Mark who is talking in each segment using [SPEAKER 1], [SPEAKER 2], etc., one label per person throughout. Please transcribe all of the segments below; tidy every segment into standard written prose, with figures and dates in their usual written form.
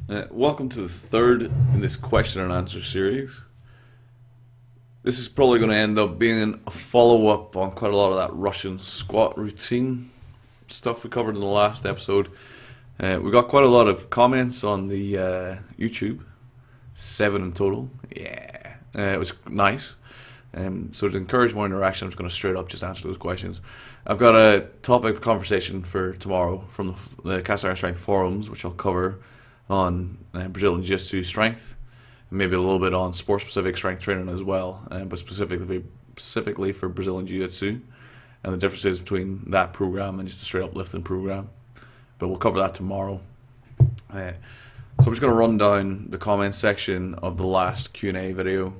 [SPEAKER 1] Welcome to the third in this question and answer series. This is probably going to end up being a follow-up on quite a lot of that Russian squat routine stuff we covered in the last episode. We got quite a lot of comments on the YouTube, 7 in total. Yeah, it was nice. So to encourage more interaction, I'm just going to straight up just answer those questions. I've got a topic of conversation for tomorrow from the Cast Iron Strength forums, which I'll cover on Brazilian Jiu-Jitsu strength, and maybe a little bit on sport-specific strength training as well, but specifically for Brazilian Jiu-Jitsu and the differences between that program and just a straight-up lifting program. But we'll cover that tomorrow. So I'm just going to run down the comments section of the last Q&A video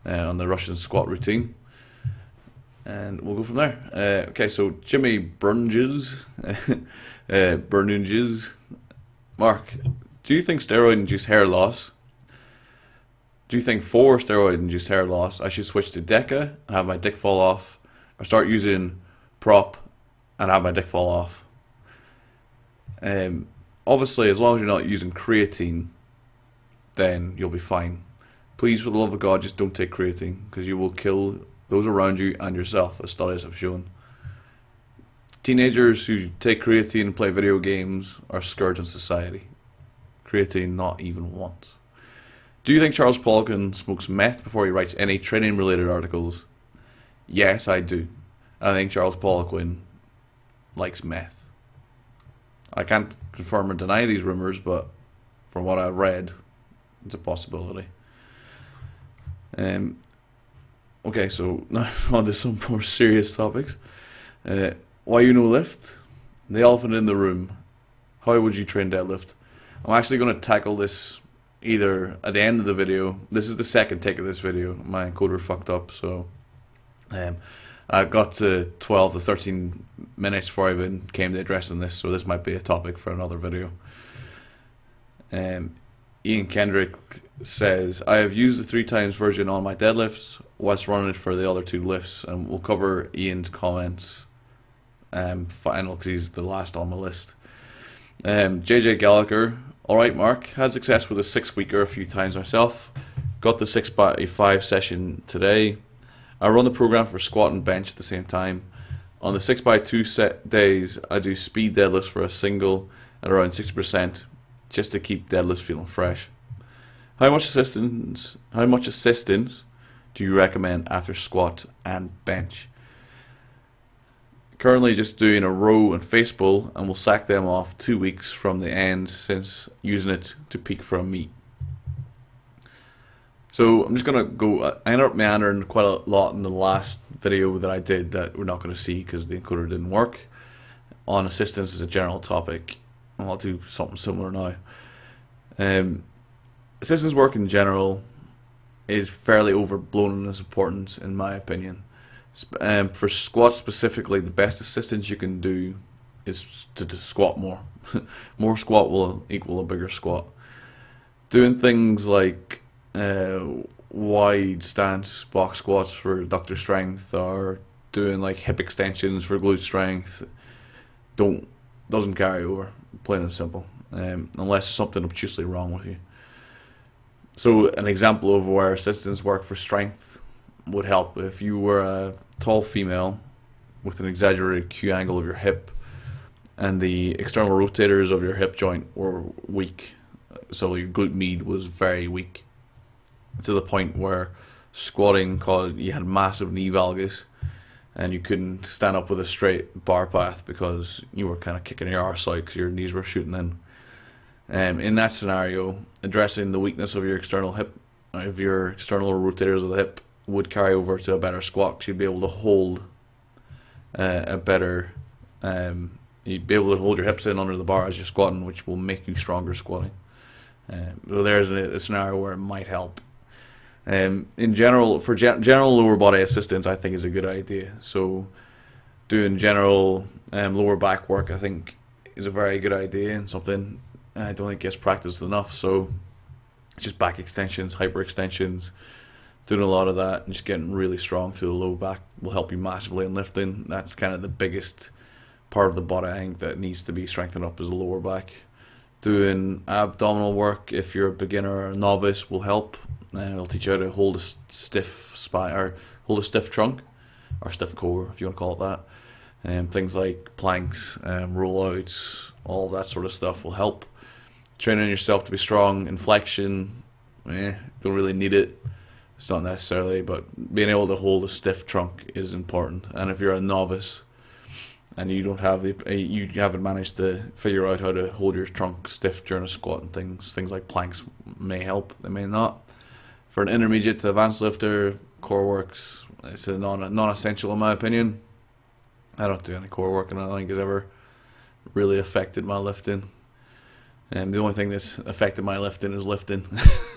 [SPEAKER 1] on the Russian squat routine, and we'll go from there. Okay, so Jimmy Brunges, Mark, do you think steroid-induced hair loss? Do you think for steroid-induced hair loss, I should switch to Deca and have my dick fall off, or start using prop and have my dick fall off? Obviously, as long as you're not using creatine, then you'll be fine. Please, for the love of God, just don't take creatine, because you will kill those around you and yourself, as studies have shown. Teenagers who take creatine and play video games are a scourge on society. Creatine not even once. Do you think Charles Poliquin smokes meth before he writes any training related articles? Yes, I do. I think Charles Poliquin likes meth. I can't confirm or deny these rumours, but from what I've read, it's a possibility. Okay, so now on to some more serious topics. Why you no lift? The elephant in the room. How would you train deadlift? I'm actually going to tackle this either at the end of the video. This is the second take of this video. My encoder fucked up, so I got to 12 to 13 minutes before I even came to addressing this, so this might be a topic for another video. Ian Kendrick says, I have used the 3 times version on my deadlifts whilst running it for the other 2 lifts, and we'll cover Ian's comments final because he's the last on my list. JJ Gallagher, alright Mark, had success with a 6-weeker a few times myself, got the 6x5 session today. I run the program for squat and bench at the same time. On the 6x2 set days, I do speed deadlifts for a single at around 60%, just to keep deadlifts feeling fresh. How much assistance do you recommend after squat and bench? Currently just doing a row and face pull, and we'll sack them off 2 weeks from the end since using it to peak for a meet. So I'm just going to go, I ended up meandering quite a lot in the last video that I did that we're not going to see because the encoder didn't work, on assistance as a general topic. I'll do something similar now. Assistance work in general is fairly overblown in its importance, in my opinion. For squat specifically, the best assistance you can do is to squat more. More squat will equal a bigger squat. Doing things like wide stance box squats for adductor strength, or doing like hip extensions for glute strength, doesn't carry over, plain and simple, unless there's something obtusely wrong with you. So an example of where assistance work for strength would help: if you were a tall female with an exaggerated Q angle of your hip and the external rotators of your hip joint were weak, so your glute med was very weak to the point where squatting caused you had massive knee valgus and you couldn't stand up with a straight bar path because you were kind of kicking your arse out because your knees were shooting in. In that scenario, addressing the weakness of your external hip, of your external rotators of the hip, would carry over to a better squat, because you'd be able to hold a better, you'd be able to hold your hips in under the bar as you're squatting, which will make you stronger squatting. So there's a scenario where it might help. In general, for general lower body assistance, I think is a good idea. So doing general lower back work, I think, is a very good idea, and something I don't think gets practiced enough. So just back extensions, hyper extensions, doing a lot of that, and just getting really strong through the low back will help you massively in lifting. That's kind of the biggest part of the body, I think, that needs to be strengthened up, is the lower back. Doing abdominal work, if you're a beginner or a novice, will help. It'll teach you how to hold a stiff spine, or hold a stiff trunk, or stiff core, if you want to call it that. Things like planks, rollouts, all that sort of stuff will help. Training yourself to be strong in flexion, don't really need it. It's not necessarily, but being able to hold a stiff trunk is important. And if you're a novice and you don't have you haven't managed to figure out how to hold your trunk stiff during a squat and things like planks may help. They may not. For an intermediate to advanced lifter, core works. It's a non-essential in my opinion. I don't do any core work, and I don't think it's ever really affected my lifting. The only thing that's affected my lifting is lifting.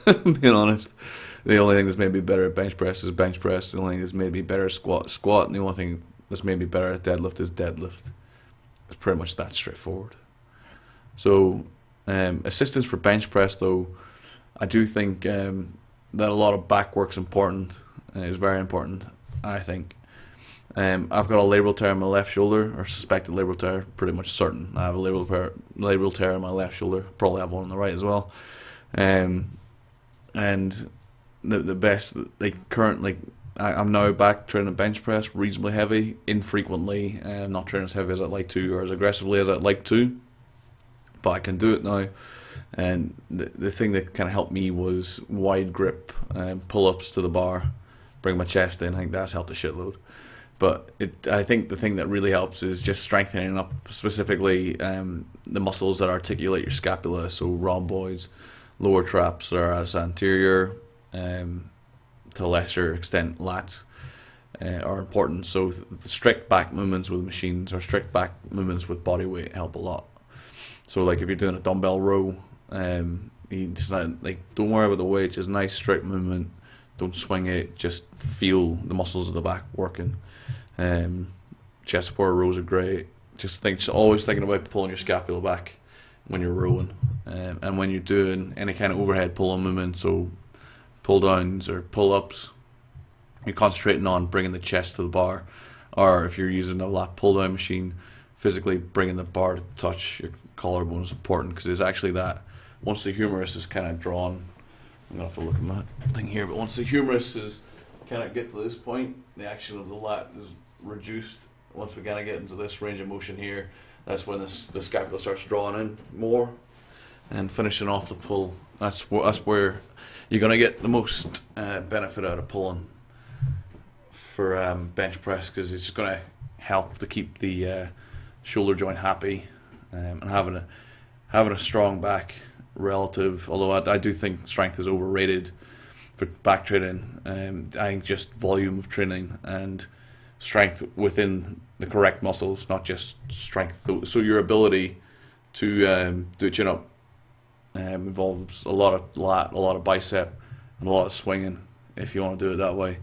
[SPEAKER 1] Being honest, the only thing that's made me better at bench press is bench press. The only thing that's made me better at squat, and the only thing that's made me better at deadlift is deadlift. It's pretty much that straightforward. So, assistance for bench press, though, I do think that a lot of back work's important. It's very important, I think. I've got a labral tear in my left shoulder, or suspected labral tear, pretty much certain. I have a labral tear in my left shoulder, probably have one on the right as well. And the best, I'm now back training bench press, reasonably heavy, infrequently, not training as heavy as I'd like to, or as aggressively as I'd like to, but I can do it now. And the thing that kind of helped me was wide grip, pull-ups to the bar, bring my chest in. I think that's helped a shitload. But I think the thing that really helps is just strengthening up specifically the muscles that articulate your scapula, so rhomboids, lower traps, serratus anterior, to a lesser extent lats are important. So the strict back movements with machines or strict back movements with body weight help a lot. So like if you're doing a dumbbell row, you just don't worry about the weight, just nice strict movement. Don't swing it, just feel the muscles of the back working. Chest support rows are great. Always thinking about pulling your scapula back when you're rowing, and when you're doing any kind of overhead pull-on movement, so pull downs or pull-ups, you're concentrating on bringing the chest to the bar, or if you're using a lat pull-down machine, physically bringing the bar to touch your collarbone is important, because it's actually that once the humerus is kind of drawn, I'm gonna have to look at my thing here, but once the humerus is kind of get to this point, the action of the lat is reduced. Once we kind of get into this range of motion here, that's when the scapula starts drawing in more and finishing off the pull. That's where you're going to get the most benefit out of pulling for bench press, because it's going to help to keep the shoulder joint happy, and having a strong back relative, although I do think strength is overrated for back training. I think just volume of training and strength within the correct muscles, not just strength. So your ability to do a chin up involves a lot of lat, a lot of bicep, and a lot of swinging if you want to do it that way.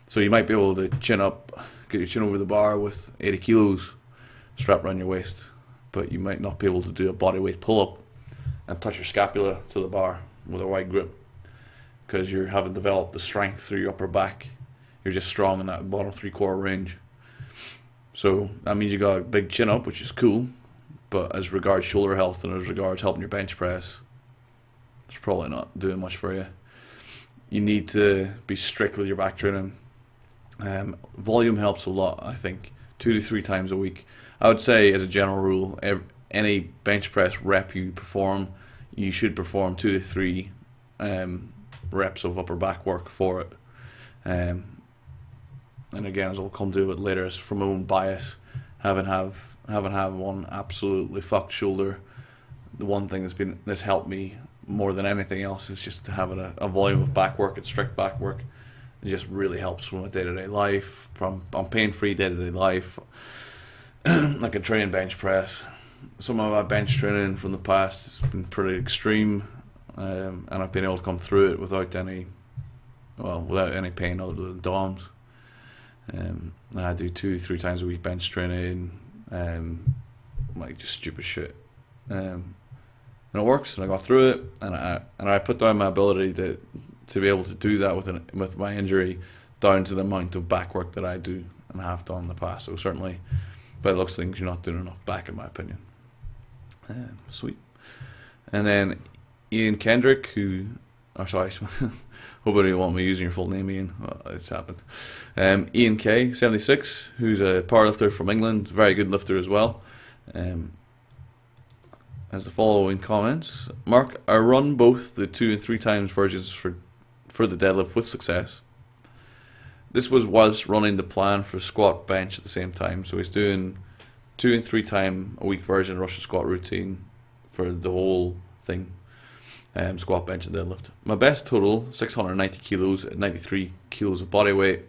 [SPEAKER 1] So you might be able to chin up, get your chin over the bar with 80 kilos strapped around your waist, but you might not be able to do a bodyweight pull-up and touch your scapula to the bar with a wide grip, because you haven't developed the strength through your upper back. You're just strong in that bottom 3/4 range. So that means you got a big chin up, which is cool, but as regards shoulder health and as regards helping your bench press, it's probably not doing much for you. You need to be strict with your back training. Volume helps a lot, I think. 2 to 3 times a week. I would say, as a general rule, any bench press rep you perform, you should perform 2 to 3 reps of upper back work for it. And again, as I'll come to it later, it's from my own bias, having had one absolutely fucked shoulder. The one thing that's helped me more than anything else is just having a volume of back work and strict back work. It just really helps with my day-to-day life. From pain-free day-to-day life, I can train bench press. Some of my bench training from the past has been pretty extreme, and I've been able to come through it without any pain other than DOMs. I do 2-3 times a week bench training, like just stupid shit, and it works. And I got through it, and I put down my ability to be able to do that with my injury down to the amount of back work that I do and have done in the past. So certainly, by the looks of things, you're not doing enough back, in my opinion. Sweet. And then Ian Kendrick, who, oh sorry, hope I didn't want me using your full name, Ian. Well, it's happened. Ian K, 76, who's a powerlifter from England, very good lifter as well. Has the following comments: Mark, I run both the 2 and 3 times versions for the deadlift with success. This was whilst running the plan for squat bench at the same time. So he's doing 2 and 3 time a week version Russian squat routine for the whole thing. Squat, bench and deadlift. My best total, 690 kilos at 93 kilos of body weight,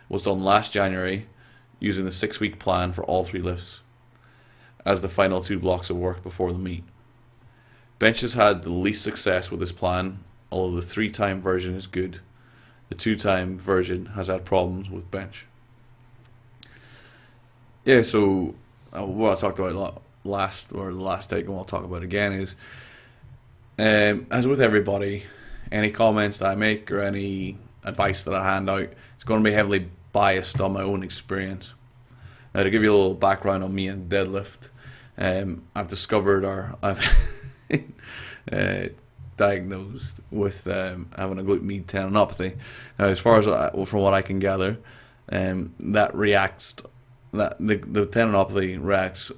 [SPEAKER 1] was done last January using the 6-week plan for all 3 lifts as the final 2 blocks of work before the meet. Bench has had the least success with this plan, although the 3-time version is good. The 2-time version has had problems with bench. Yeah, so what I talked about the last take, and what I'll talk about again is, as with everybody, any comments that I make or any advice that I hand out, it's going to be heavily biased on my own experience. Now, to give you a little background on me and deadlift, I've discovered, or I've diagnosed with having a glute med tendinopathy. Now, as far as from what I can gather, the tendinopathy reacts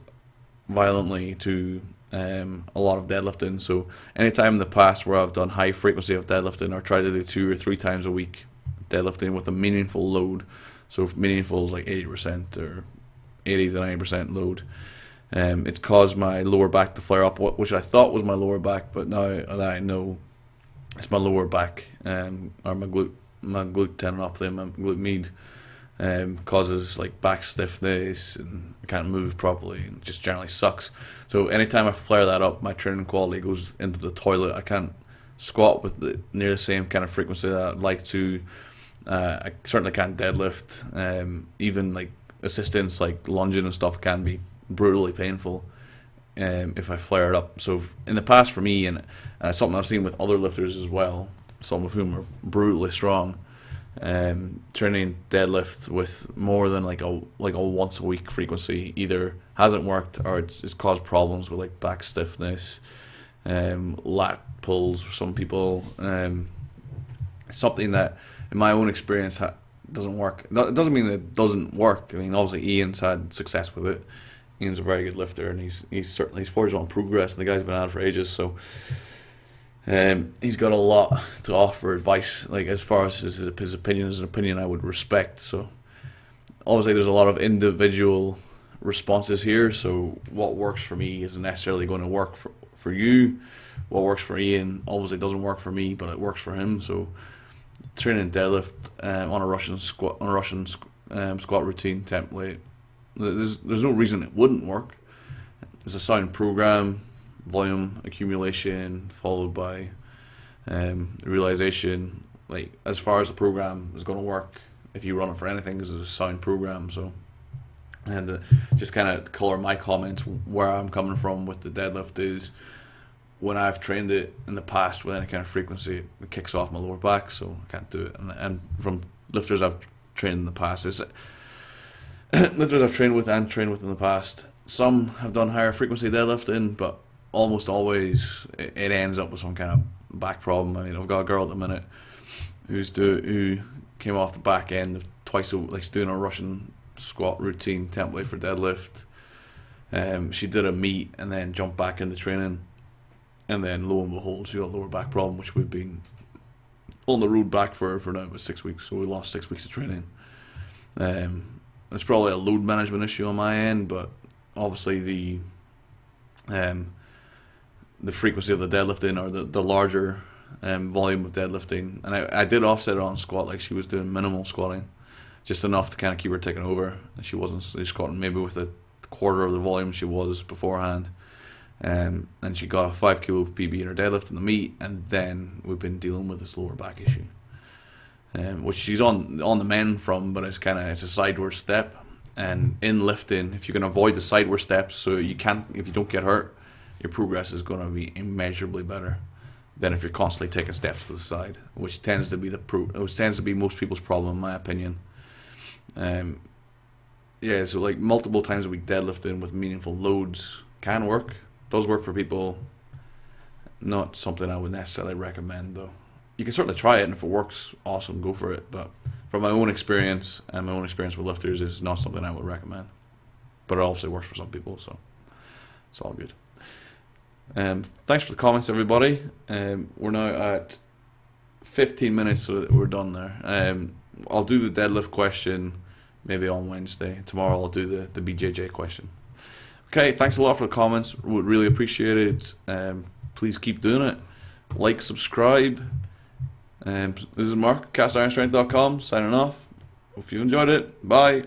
[SPEAKER 1] violently to a lot of deadlifting. So anytime in the past where I've done high frequency of deadlifting or tried to do 2 or 3 times a week deadlifting with a meaningful load, so if meaningful is like 80% or 80 to 90% load, it's caused my lower back to flare up, which I thought was my lower back, but now that I know it's my lower back, or my glute tendinopathy, my glute med, causes like back stiffness, and I can't move properly, and just generally sucks. So anytime I flare that up, my training quality goes into the toilet. I can't squat with near the same kind of frequency that I'd like to. I certainly can't deadlift. Even like assistance, like lunging and stuff, can be brutally painful if I flare it up. So in the past for me, and something I've seen with other lifters as well, some of whom are brutally strong, training deadlift with more than like a once a week frequency either hasn't worked, or it's caused problems with like back stiffness, lat pulls for some people, something that in my own experience doesn't work. It doesn't mean that it doesn't work. I mean, obviously Ian's had success with it. Ian's a very good lifter, and he's forged on progress, and the guy's been at it for ages, so he's got a lot to offer advice, like as far as his opinion is an opinion I would respect. So obviously there's a lot of individual responses here, so what works for me isn't necessarily going to work for you. What works for Ian obviously doesn't work for me, but it works for him. So training deadlift on a Russian squat routine template, there's no reason it wouldn't work. It's a sound program, volume accumulation followed by realization. Like as far as the program is going to work, if you run it for anything, is a sound program. So, and just kind of color my comments where I'm coming from with the deadlift is, when I've trained it in the past with any kind of frequency, it kicks off my lower back, so I can't do it. And from lifters I've trained in the past, lifters I've trained with and trained with in the past, some have done higher frequency deadlifting, but almost always it ends up with some kind of back problem. I mean, I've got a girl at the minute who came off the back end of twice a week, like doing a Russian squat routine template for deadlift. She did a meet and then jumped back into training, and then lo and behold, she got a lower back problem, which we've been on the road back for now about 6 weeks. So we lost 6 weeks of training. It's probably a load management issue on my end, but obviously the frequency of the deadlifting, or the larger volume of deadlifting, and I did offset it on squat, like she was doing minimal squatting, just enough to kind of keep her ticking over, and she wasn't squatting maybe with a quarter of the volume she was beforehand. And she got a 5 kilo PB in her deadlift in the meet, and then we've been dealing with this lower back issue, which she's on the mend from, but it's a sideward step. And in lifting, if you can avoid the sideward steps, so if you don't get hurt, your progress is going to be immeasurably better than if you're constantly taking steps to the side, which tends to be most people's problem, in my opinion. Yeah, so like multiple times a week deadlifting with meaningful loads can work. Does work for people. not something I would necessarily recommend though. You can certainly try it, and if it works, awesome, go for it. But from my own experience, and my own experience with lifters, is not something I would recommend. But it obviously works for some people, so it's all good. Thanks for the comments, everybody. We're now at 15 minutes, so we're done there. I'll do the deadlift question maybe on Wednesday. Tomorrow I'll do the BJJ question. Okay, thanks a lot for the comments. Would really appreciate it. Please keep doing it. Like, subscribe. This is Mark, castironstrength.com, signing off. Hope you enjoyed it. Bye.